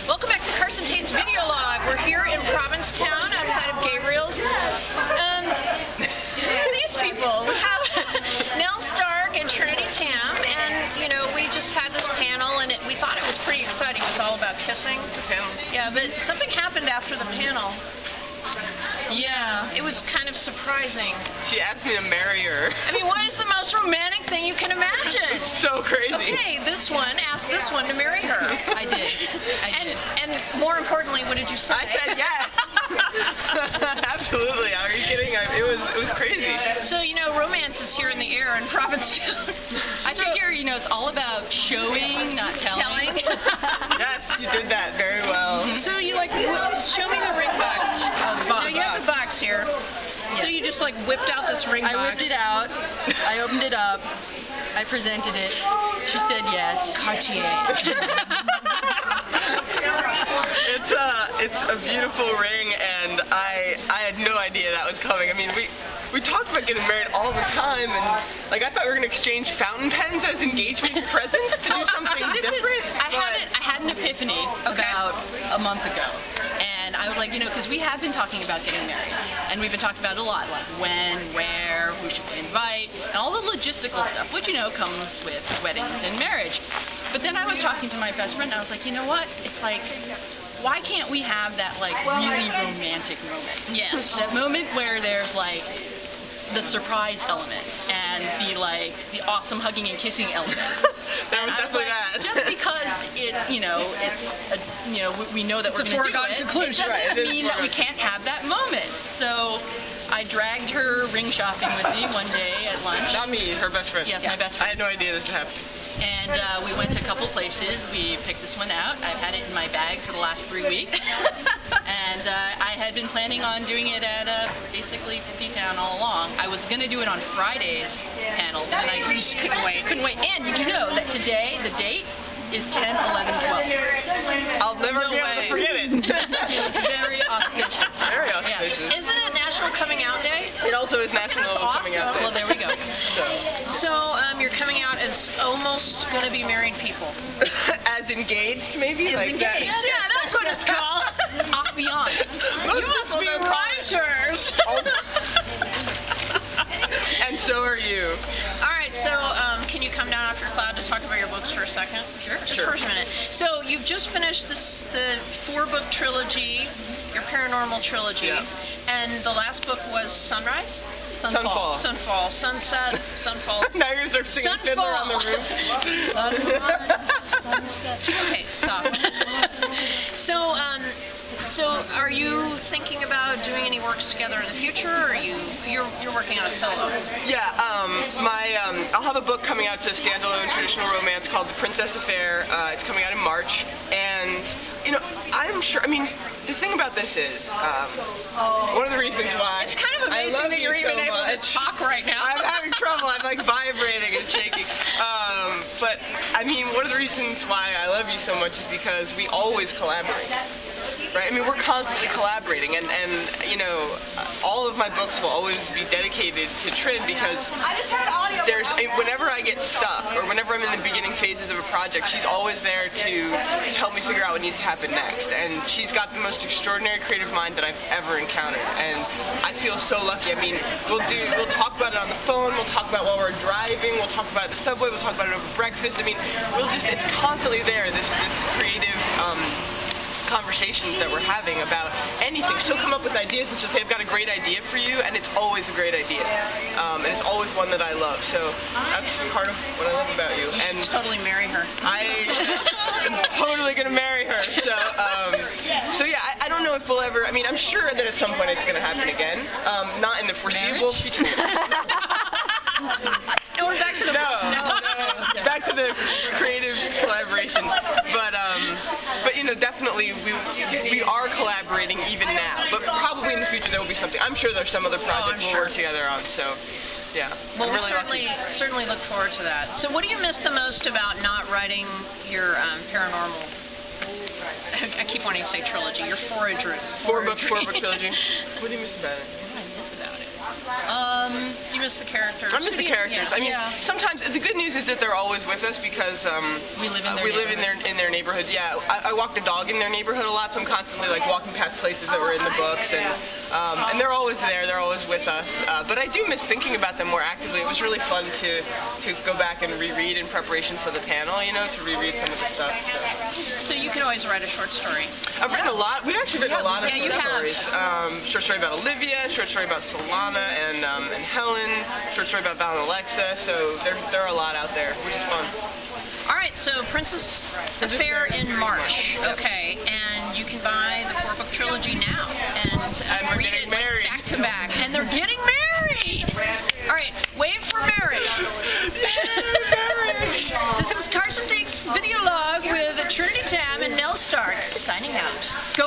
Welcome back to Carson Tate's Video Log. We're here in Provincetown outside of Gabriel's. Who are these people? We have Nell Stark and Trinity Tam, and you know, we just had this panel, and we thought it was pretty exciting. It was all about kissing. The panel? Yeah, but something happened after the panel. Yeah, it was kind of surprising. She asked me to marry her. I mean, what is the most romantic thing you can imagine? It's so crazy. Okay, this one asked this one to marry her. I did. And more importantly, what did you say? I said yes. Absolutely. Are you kidding? It was crazy. So, you know, romance is here in the air in Provincetown. I figure, you know, it's all about showing, not telling. Yes, you did that very well. So you show me the ring box. Now you have the box here. Yes. So you just whipped out this ring box. I whipped it out. I opened it up. I presented it. She said yes. Cartier. It's a beautiful ring, and I had no idea that was coming. I mean, we talked about getting married all the time, and I thought we were gonna exchange fountain pens as engagement presents to do something different. I had an epiphany about a month ago, and I was like, you know, because we have been talking about getting married, and we've been talking about it a lot, like when, where, who should we invite, and all the logistical stuff, which, you know, comes with weddings and marriage. But then I was talking to my best friend, and I was like, you know what? It's like, why can't we have that really romantic moment? Yes. That moment where there's the surprise element and the awesome hugging and kissing element. There was definitely that. Just because we know that we're going to do it, conclusion. it doesn't mean that we can't have that moment. So I dragged her ring shopping with me one day at lunch. Not me, her best friend. Yes, my best friend. I had no idea this would happen. And we went to a couple places. We picked this one out. I've had it in my bag for the last 3 weeks. And I had been planning on doing it at basically P-Town all along. I was going to do it on Friday's panel, but then I just couldn't wait. And did you know that today, the date, is 10/11/12? I'll never be able to forget it. It was very auspicious. Very auspicious. Yeah. Isn't it National Coming Out Day? It also is National That's Coming Out awesome. Day. Well, there we go. So you're coming out as almost going to be married people. As engaged, maybe? As engaged. That. Yeah, that's what it's called. Affianced. You must be writers. And so are you. All right, so can you come down off your cloud to talk about your books for a second? Sure. Just for a minute. So you've just finished the 4-book trilogy, your paranormal trilogy, and the last book was Sunrise? Sunfall. Sunfall. Sunset. Sunfall. Now you're start singing Fiddler on the Roof. Sunrise. Sunset. Okay, stop. So are you thinking about doing any works together in the future, or you're working on a solo? Yeah, I'll have a book coming out to standalone traditional romance called The Princess Affair. It's coming out in March, and you know, I'm sure. I mean, the thing about this is one of the reasons why it's kind of amazing that you're even able to talk right now. I'm having trouble. I'm vibrating and shaking. But I mean, one of the reasons why I love you so much is because we always collaborate. Right? I mean, we're constantly collaborating, and you know, all of my books will always be dedicated to Trin because whenever I get stuck or whenever I'm in the beginning phases of a project, she's always there to help me figure out what needs to happen next. And she's got the most extraordinary creative mind that I've ever encountered, and I feel so lucky. I mean, we'll talk about it on the phone, we'll talk about it while we're driving, we'll talk about it at the subway, we'll talk about it over breakfast. I mean, it's constantly there, this creative conversations that we're having about anything. She'll come up with ideas and she'll say, I've got a great idea for you, and it's always a great idea. And it's always one that I love. So that's part of what I love about you. And totally marry her. I am totally going to marry her. So yeah, I don't know if we'll ever, I mean, I'm sure that at some point it's going to happen again. Not in the foreseeable future. No, we're back to the books now. No. Back to the creative collaboration. But you know, definitely we are collaborating even now. But probably in the future there will be something. I'm sure there's some other project we'll work together on. So yeah. Well, we'll certainly look forward to that. So what do you miss the most about not writing your paranormal? I keep wanting to say trilogy. Your four-book trilogy. What do you miss about it? What do I miss about it? Do you miss the characters. I miss the characters. Yeah. I mean, Yeah. sometimes the good news is that they're always with us because We live in their we live in their neighborhood. Yeah, I walk the dog in their neighborhood a lot, so I'm constantly like walking past places that were in the books, and they're always there. They're always with us. But I do miss thinking about them more actively. It was really fun to go back and reread in preparation for the panel. You know, to reread some of the stuff. So you can always write a short story. I've written a lot. We've actually written a lot of Yeah, you short have. stories. Short story about Olivia, short story about Solana and Helen, short story about Val and Alexa. So there are a lot out there, which is fun. All right, so Princess Affair in March. Okay, and you can buy the 4-book trilogy now and we're read getting it like, married. back to back. And they're getting married. All right, wave for marriage. This is Carson Takes Video Log with Trinity Tam and Nell Stark signing out. Go